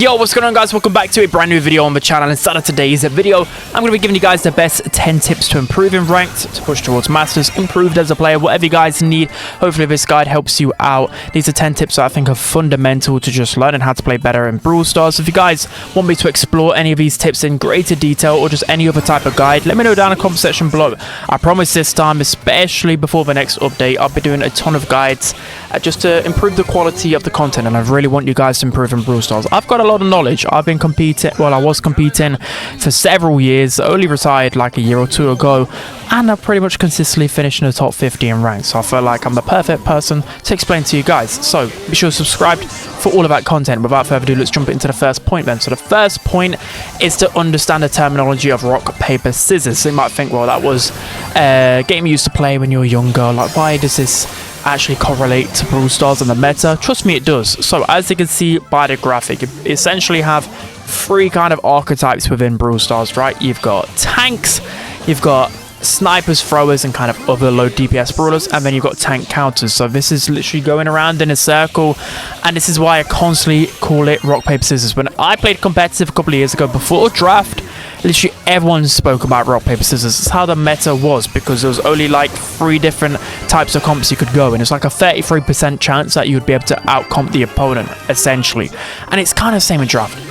Yo, what's going on, guys? Welcome back to a brand new video on the channel. Inside of today's video, I'm going to be giving you guys the best 10 tips to improve in ranked, to push towards masters, improved as a player, whatever you guys need. Hopefully this guide helps you out. These are 10 tips that I think are fundamental to just learning how to play better in Brawl Stars. If you guys want me to explore any of these tips in greater detail or just any other type of guide, let me know down in the comment section below. I promise this time, especially before the next update, I'll be doing a ton of guides just to improve the quality of the content, and I really want you guys to improve in Brawl Stars. I've got a lot of knowledge. I've been competing, well, I was competing for several years, only retired like a year or two ago, and I've pretty much consistently finished in the top 50 in ranks, so I feel like I'm the perfect person to explain to you guys. So be sure to subscribe for all of that content. Without further ado, let's jump into the first point then. So the first point is to understand the terminology of rock, paper, scissors. So you might think, well, that was a game you used to play when you were younger, like why does this actually correlate to Brawl Stars and the meta? Trust me, it does. So as you can see by the graphic, you essentially have three kind of archetypes within Brawl Stars, right? You've got tanks, you've got snipers, throwers, and kind of other low DPS brawlers, and then you've got tank counters. So this is literally going around in a circle, and this is why I constantly call it rock, paper, scissors. When I played competitive a couple of years ago before draft, literally everyone spoke about rock, paper, scissors. It's how the meta was, because there was only like 3 different types of comps you could go, and it's like a 33% chance that you would be able to out-comp the opponent, essentially. And it's kind of the same in draft.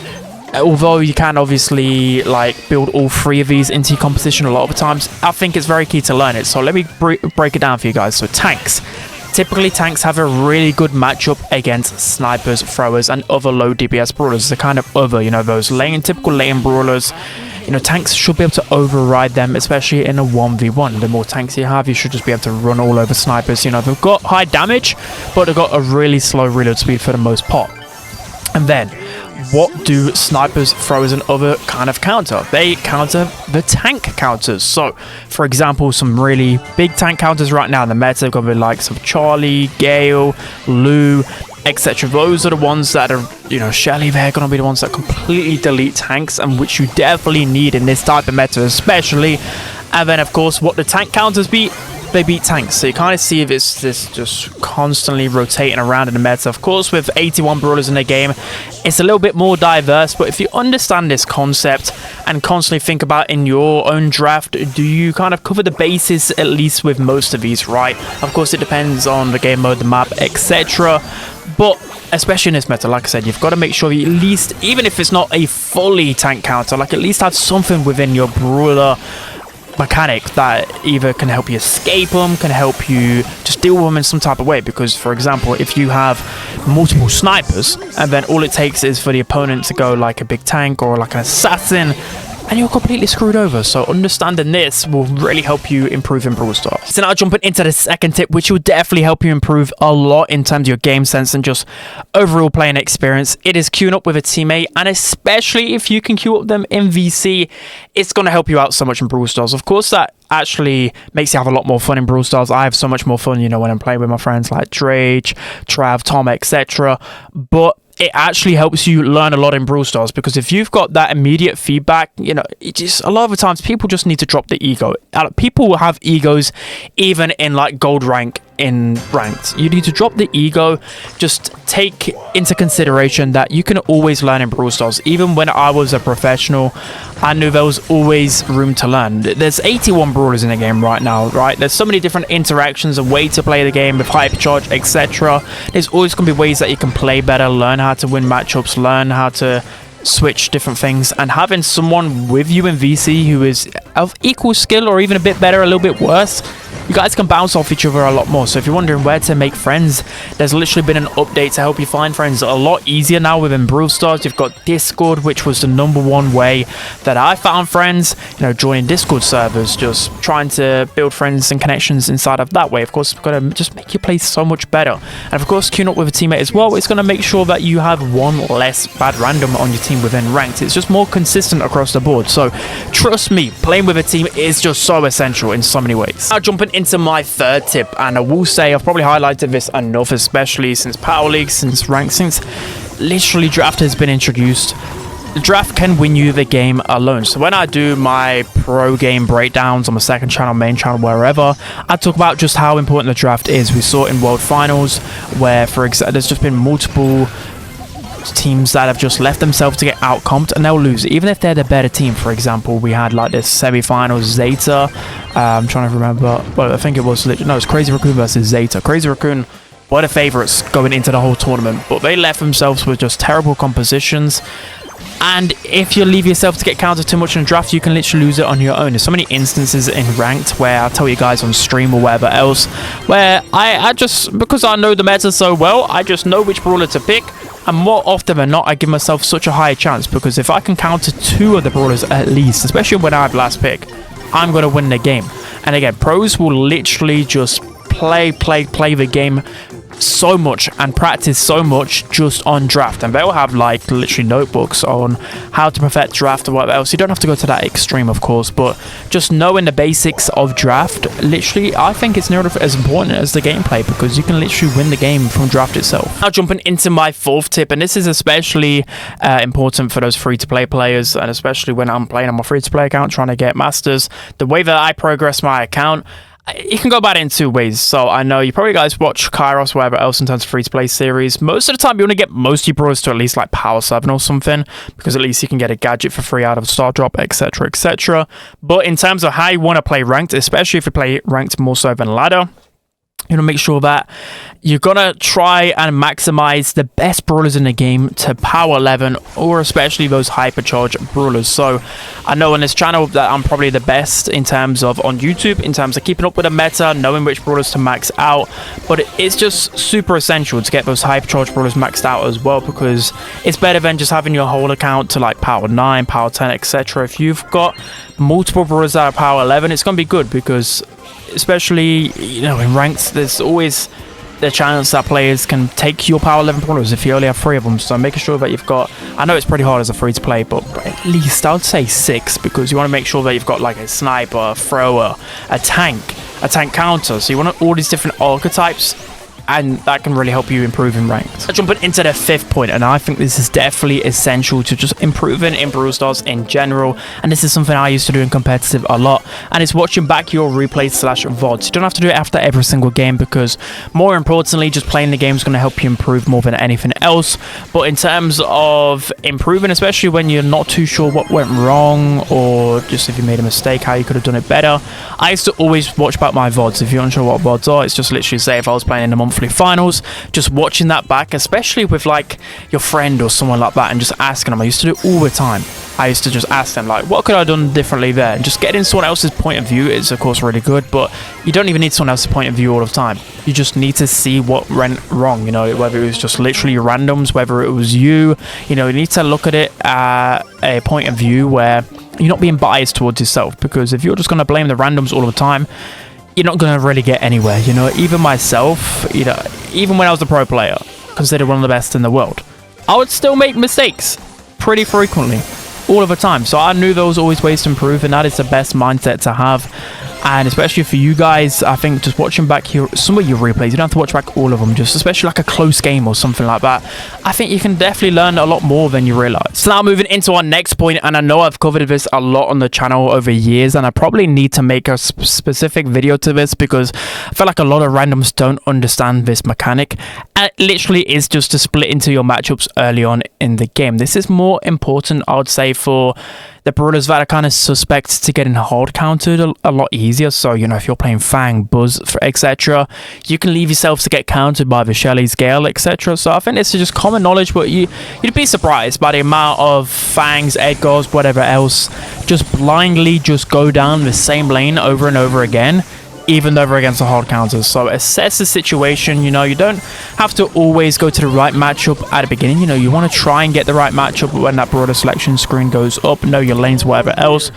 Although you can obviously like build all 3 of these into your composition a lot of the times, I think it's very key to learn it. So let me break it down for you guys. So tanks. Typically, tanks have a really good matchup against snipers, throwers, and other low DPS brawlers. The kind of other, you know, those typical lane brawlers. You know, tanks should be able to override them, especially in a 1v1. The more tanks you have, you should just be able to run all over snipers. You know, they've got high damage, but they've got a really slow reload speed for the most part. And then, what do snipers, throwers, and other kind of counter? They counter the tank counters. So, for example, some really big tank counters right now in the meta have got the likes of Charlie, Gale, Lou, etc. Those are the ones that are, you know, Shelly, they're going to be the ones that completely delete tanks, and which you definitely need in this type of meta especially. And then, of course, what the tank counters beat? They beat tanks. So you kind of see this just constantly rotating around in the meta. Of course, with 81 brawlers in the game, it's a little bit more diverse, but if you understand this concept and constantly think about in your own draft, do you kind of cover the bases at least with most of these, right? Of course, it depends on the game mode, the map, etc. But especially in this meta, like I said, you've got to make sure you at least, even if it's not a fully tank counter, like at least have something within your brawler mechanic that either can help you escape them, can help you just deal with them in some type of way. Because, for example, if you have multiple snipers and then all it takes is for the opponent to go like a big tank or like an assassin, and you're completely screwed over. So understanding this will really help you improve in Brawl Stars. So now jumping into the second tip, which will definitely help you improve a lot in terms of your game sense and just overall playing experience. It is queuing up with a teammate, and especially if you can queue up them in VC, it's going to help you out so much in Brawl Stars. Of course, that actually makes you have a lot more fun in Brawl Stars. I have so much more fun, you know, when I'm playing with my friends like Drake, Trav, Tom, etc. But it actually helps you learn a lot in Brawl Stars, because if you've got that immediate feedback, you know, it just, a lot of the times people just need to drop the ego. People will have egos even in like gold rank in ranked. You need to drop the ego. Just take into consideration that you can always learn in Brawl Stars. Even when I was a professional, I knew there was always room to learn. There's 81 brawlers in the game right now, right? There's so many different interactions and ways to play the game with hypercharge, etc. There's always going to be ways that you can play better, learn how to win matchups, learn how to switch different things, and having someone with you in VC who is of equal skill or even a bit better, a little bit worse, you guys can bounce off each other a lot more. So if you're wondering where to make friends, there's literally been an update to help you find friends a lot easier now within Brawl Stars. You've got Discord, which was the #1 way that I found friends, you know, joining Discord servers, just trying to build friends and connections inside of that way. Of course, it's got to just make your play so much better. And of course, queuing up with a teammate as well, it's going to make sure that you have one less bad random on your team within ranked. It's just more consistent across the board. So trust me, playing with a team is just so essential in so many ways. Now jumping into my third tip, and I will say I've probably highlighted this enough, especially since Power League, since ranked, since literally draft has been introduced. The draft can win you the game alone. So when I do my pro game breakdowns on my second channel, main channel, wherever, I talk about just how important the draft is. We saw it in World Finals, where for example there's just been multiple teams that have just left themselves to get outcomped, and they'll lose even if they're the better team. For example, we had like this semi-final Zeta. I'm trying to remember. Well, I think it was it's Crazy Raccoon versus Zeta. Crazy Raccoon were the favorites going into the whole tournament, but they left themselves with just terrible compositions. And if you leave yourself to get countered too much in a draft, you can literally lose it on your own. There's so many instances in ranked where I'll tell you guys on stream or whatever else, where I just, because I know the meta so well, I just know which brawler to pick. And more often than not, I give myself such a higher chance, because if I can counter 2 of the brawlers at least, especially when I have last pick, I'm going to win the game. And again, pros will literally just play the game so much and practice so much just on draft, and they'll have like literally notebooks on how to perfect draft or whatever else. You don't have to go to that extreme, of course, but just knowing the basics of draft, literally I think it's nearly as important as the gameplay, because you can literally win the game from draft itself. Now jumping into my 4th tip, and this is especially important for those free-to-play players, and especially when I'm playing on my free-to-play account trying to get masters. The way that I progress my account, you can go about it in 2 ways. So I know you probably guys watch Kairos, whatever else, in terms of free-to-play series. Most of the time, you want to get most of your brawlers to at least like Power 7 or something, because at least you can get a gadget for free out of a Star Drop, etc., etc. But in terms of how you want to play ranked, especially if you play ranked more so than ladder, you want to make sure that you're going to try and maximize the best brawlers in the game to power 11, or especially those hypercharged brawlers. So I know on this channel that I'm probably the best in terms of on YouTube, in terms of keeping up with the meta, knowing which brawlers to max out, but it's just super essential to get those hypercharged brawlers maxed out as well, because it's better than just having your whole account to like power 9, power 10, etc. If you've got multiple brawlers that are power 11, it's going to be good, because especially, you know, in ranked, there's always the chance that players can take your power 11 brawlers if you only have 3 of them. So making sure that you've got, I know it's pretty hard as a free to play, but at least I would say 6, because you want to make sure that you've got like a sniper, a thrower, a tank counter. So you want all these different archetypes, and that can really help you improve in ranked. Jumping into the 5th point, and I think this is definitely essential to just improving in Brawl Stars in general, and this is something I used to do in competitive a lot, and it's watching back your replays / VODs. You don't have to do it after every single game, because more importantly, just playing the game is going to help you improve more than anything else. But in terms of improving, especially when you're not too sure what went wrong, or just if you made a mistake, how you could have done it better, I used to always watch back my VODs. If you're unsure what VODs are, it's just literally, say if I was playing in a monthly finals, just watching that back, especially with like your friend or someone like that, and just asking them. I used to do it all the time. I used to just ask them like, what could I have done differently there? And just getting someone else's point of view is of course really good, but you don't even need someone else's point of view all the time. You just need to see what went wrong, you know, whether it was just literally randoms, whether it was you know, you need to look at it at a point of view where you're not being biased towards yourself, because if you're just going to blame the randoms all the time, you're not going to really get anywhere. You know, even myself, you know, even when I was a pro player, considered one of the best in the world, I would still make mistakes pretty frequently, all of the time. So I knew there was always ways to improve, and that is the best mindset to have. And especially for you guys, I think just watching back some of your replays, you don't have to watch back all of them, just especially like a close game or something like that, I think you can definitely learn a lot more than you realize. So now moving into our next point, and I know I've covered this a lot on the channel over years, and I probably need to make a specific video to this, because I feel like a lot of randoms don't understand this mechanic, and it literally is just to split into your matchups early on in the game. This is more important, I would say, for the brawlers that are kind of suspect to getting hard countered a lot easier. So, you know, if you're playing Fang, Buzz, etc., you can leave yourself to get countered by the Shelly's Gale, etc. So I think this is just common knowledge, but you'd be surprised by the amount of Fangs, Edgars, whatever else, just blindly just go down the same lane over and over again, even though they're against the hard counters. So assess the situation. You know, you don't have to always go to the right matchup at the beginning. You know, you want to try and get the right matchup when that broader selection screen goes up, know your lanes, whatever else.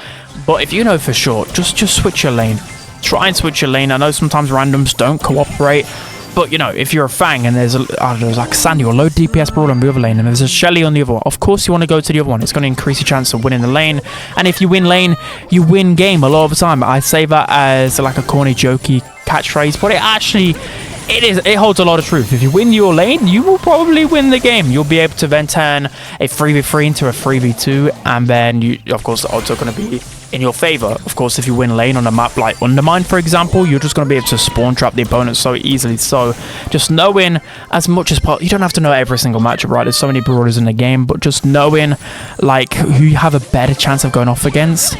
But if you know for sure, just switch your lane. Try and switch your lane. I know sometimes randoms don't cooperate, but you know, if you're a Fang and there's like a Sandy or low DPS brawler on the other lane, and there's a Shelly on the other one, of course you want to go to the other one. It's going to increase your chance of winning the lane, and if you win lane, you win game a lot of the time. I say that as like a corny, jokey catchphrase, but it holds a lot of truth. If you win your lane, you will probably win the game. You'll be able to then turn a 3v3 into a 3v2, and then you, of course, the odds are going to be in your favor. Of course, if you win lane on a map like Undermine, for example, you're just going to be able to spawn trap the opponent so easily. So just knowing as much as possible, you don't have to know every single matchup, right? There's so many brawlers in the game, but just knowing like who you have a better chance of going off against,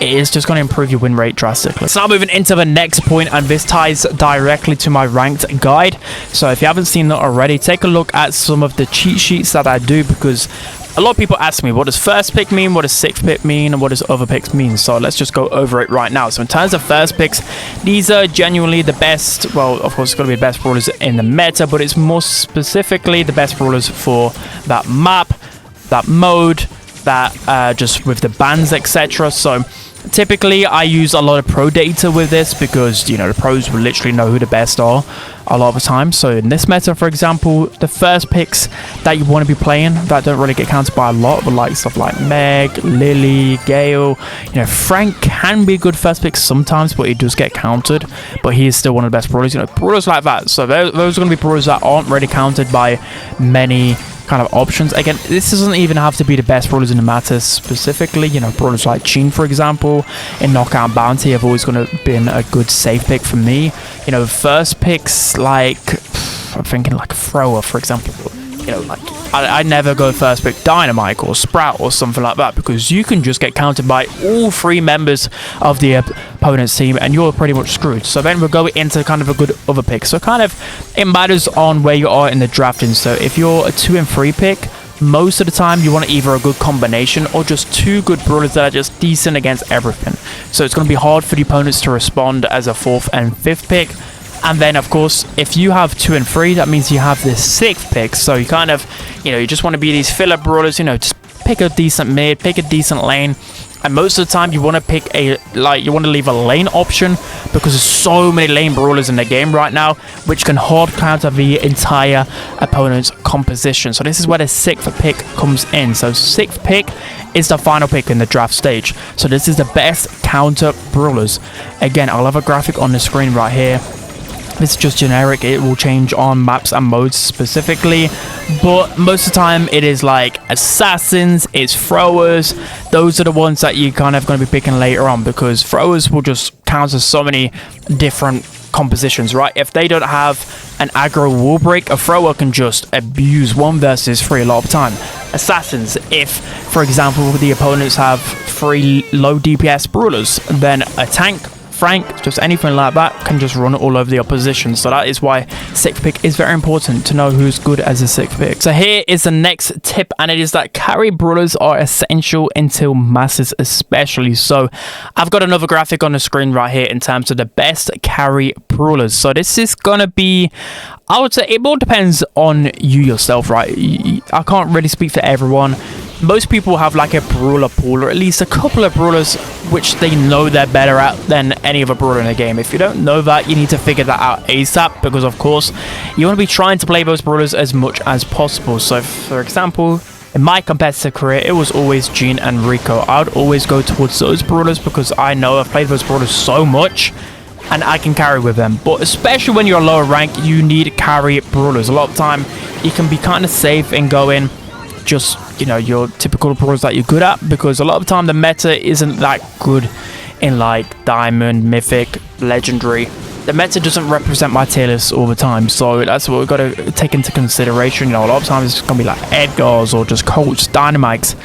it is just going to improve your win rate drastically. So now moving into the next point, and this ties directly to my ranked guide. So if you haven't seen that already, take a look at some of the cheat sheets that I do, because a lot of people ask me, what does first pick mean, what does sixth pick mean, and what does other picks mean? So let's just go over it right now. So in terms of first picks, these are genuinely the best, well, of course it's going to be the best brawlers in the meta, but it's more specifically the best brawlers for that map, that mode, that just with the bans, etc. So typically I use a lot of pro data with this, because, you know, the pros will literally know who the best are a lot of the time. So in this meta, for example, the first picks that you want to be playing that don't really get counted by a lot, but like stuff like Meg, Lily, Gale, you know, Frank can be a good first pick sometimes, but he does get counted, but he is still one of the best brawlers, you know, brawlers like that. So those are going to be brawlers that aren't really counted by many kind of options. Again, this doesn't even have to be the best brawlers in the meta specifically. You know, brawlers like Sheen, for example, in Knockout Bounty have always going to been a good safe pick for me. You know, first picks like, I'm thinking like Thrower, for example. You know, like I never go first pick Dynamite or Sprout or something like that, because you can just get counted by all three members of the opponent's team and you're pretty much screwed. So then we'll go into kind of a good other pick. So kind of it matters on where you are in the drafting. So if you're a 2 and 3 pick, most of the time you want either a good combination or just 2 good brawlers that are just decent against everything. So it's going to be hard for the opponents to respond as a 4th and 5th pick. And then, of course, if you have 2 and 3, that means you have the 6th pick. So you kind of, you know, you just want to be these filler brawlers, you know, just pick a decent mid, pick a decent lane. And most of the time you want to pick you want to leave a lane option, because there's so many lane brawlers in the game right now, which can hard counter the entire opponent's composition. So this is where the 6th pick comes in. So 6th pick is the final pick in the draft stage. So this is the best counter brawlers. Again, I'll have a graphic on the screen right here. This is just generic. It will change on maps and modes specifically, but most of the time it is like assassins, it's throwers. Those are the ones that you kind of going to be picking later on, because throwers will just counter so many different compositions, right? If they don't have an aggro wall break, a thrower can just abuse 1 versus 3 a lot of the time. Assassins, if for example the opponents have 3 low DPS brawlers, then a tank, Frank, just anything like that can just run all over the opposition. So that is why 6th pick is very important, to know who's good as a 6th pick. So here is the next tip, and it is that carry brawlers are essential until masters especially. So I've got another graphic on the screen right here in terms of the best carry brawlers. So this is gonna be, I would say it all depends on you yourself, right? I can't really speak for everyone. Most people have like a brawler pool, or at least a couple of brawlers which they know they're better at than any other brawler in the game. If you don't know that, you need to figure that out ASAP, because of course you want to be trying to play those brawlers as much as possible. So for example, in my competitive career, it was always Jean and Rico. I would always go towards those brawlers because I know I've played those brawlers so much and I can carry with them. But especially when you're lower rank, you need carry brawlers. A lot of time you can be kind of safe and go in just, you know, your typical brawlers that you're good at, because a lot of the time the meta isn't that good in like Diamond, Mythic, Legendary. The meta doesn't represent my tier list all the time, so that's what we've got to take into consideration. You know, a lot of times it's going to be like Edgar's or just Colts, Dynamites,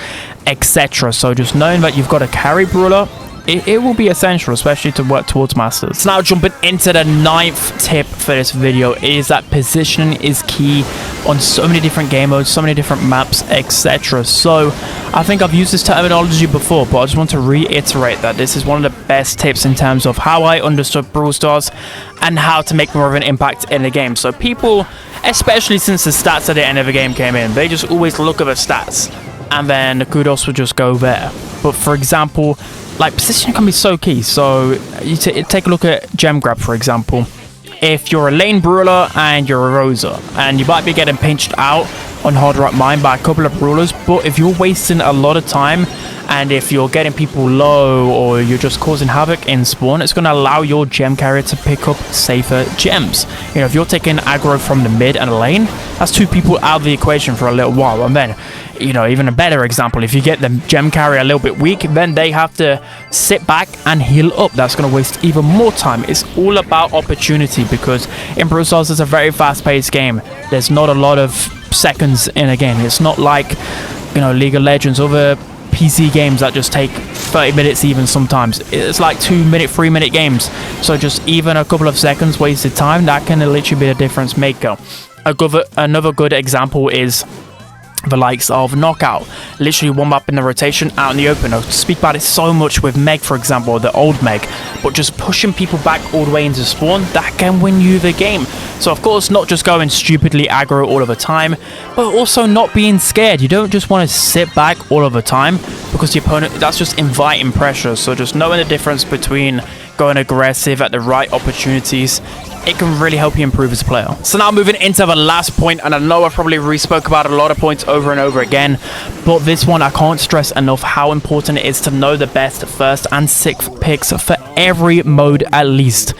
etc. So just knowing that you've got a carry brawler, it will be essential, especially to work towards masters. So now jumping into the 9th tip for this video is that positioning is key on so many different game modes, so many different maps, etc. So I think I've used this terminology before, but I just want to reiterate that this is one of the best tips in terms of how I understood Brawl Stars and how to make more of an impact in the game. So people, especially since the stats at the end of the game came in, they just always look at the stats and then the kudos would just go there. But for example, like positioning can be so key. So you take a look at gem grab, for example. If you're a lane brawler and you're a roser, and you might be getting pinched out on hard right mine by a couple of brawlers, but if you're wasting a lot of time and if you're getting people low or you're just causing havoc in spawn, it's going to allow your gem carrier to pick up safer gems. You know, if you're taking aggro from the mid and lane, that's 2 people out of the equation for a little while, and then you know, even a better example, if you get the gem carry a little bit weak, then they have to sit back and heal up. That's going to waste even more time. It's all about opportunity, because in Brawl Stars it's a very fast-paced game. There's not a lot of seconds in a game. It's not like, you know, League of Legends, other PC games that just take 30 minutes even sometimes. It's like 2-minute, 3-minute games. So just even a couple of seconds wasted time, that can literally be a difference maker. Another good example is the likes of Knockout. Literally one map in the rotation, out in the open. I speak about it so much with Meg, for example, the old Meg, but just pushing people back all the way into spawn, that can win you the game. So of course, not just going stupidly aggro all of the time, but also not being scared. You don't just want to sit back all of the time, because the opponent, that's just inviting pressure. So just knowing the difference between going aggressive at the right opportunities, it can really help you improve as a player. So now moving into the last point, and I know I probably re-spoke about a lot of points over and over again, but this one I can't stress enough how important it is to know the best first and sixth picks for every mode at least.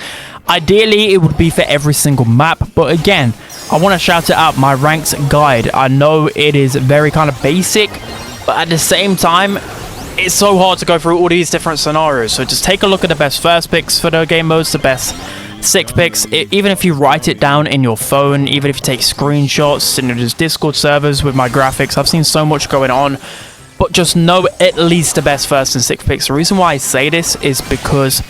Ideally, it would be for every single map, but again, I want to shout it out, my ranks guide. I know it is very kind of basic, but at the same time, it's so hard to go through all these different scenarios. So just take a look at the best first picks for the game modes, the best sixth picks. Even if you write it down in your phone, even if you take screenshots in your Discord servers with my graphics, I've seen so much going on, but just know at least the best first and sixth picks. The reason why I say this is because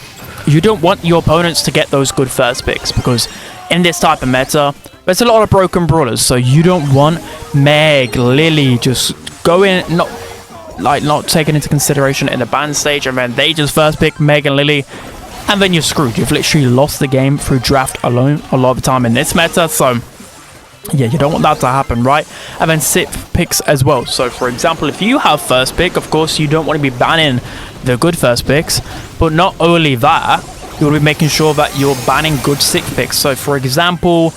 you don't want your opponents to get those good first picks, because in this type of meta, there's a lot of broken brawlers. So you don't want Meg, Lily just going, not taken into consideration in the ban stage, and then they just first pick Meg and Lily, and then you're screwed. You've literally lost the game through draft alone a lot of the time in this meta. So yeah, you don't want that to happen, right? And then sixth picks as well. So for example, if you have first pick, of course you don't want to be banning the good first picks, but not only that, you want to be making sure that you're banning good sixth picks. So for example,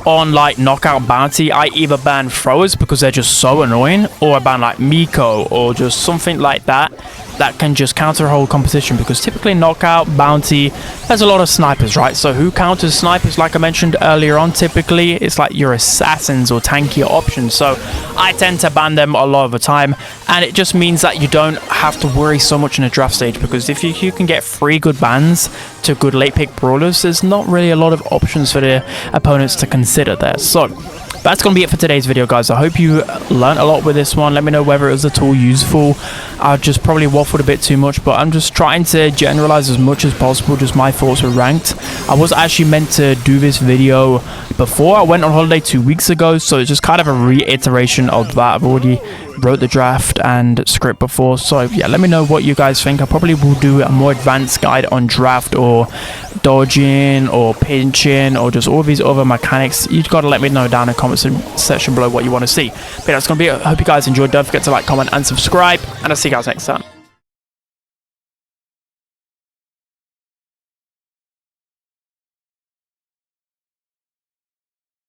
on like Knockout Bounty, I either ban throwers because they're just so annoying, or I ban like Miko or just something like that that can just counter a whole competition, because typically Knockout Bounty, there's a lot of snipers, right? So who counters snipers? Like I mentioned earlier on, typically it's like your assassins or tankier options. So I tend to ban them a lot of the time, and it just means that you don't have to worry so much in the draft stage, because if you can get 3 good bans to good late pick brawlers, there's not really a lot of options for the opponents to consider there. So that's going to be it for today's video, guys. I hope you learned a lot with this one. Let me know whether it was at all useful. I just probably waffled a bit too much, but I'm just trying to generalize as much as possible, just my thoughts were ranked. I was actually meant to do this video before I went on holiday 2 weeks ago, so it's just kind of a reiteration of that. I've already wrote the draft and script before, so yeah, let me know what you guys think. I probably will do a more advanced guide on draft or dodging or pinching or just all these other mechanics. You've got to let me know down in the comment section below what you want to see. But that's gonna be it. I hope you guys enjoyed. Don't forget to like, comment and subscribe, and I'll see you guys next time.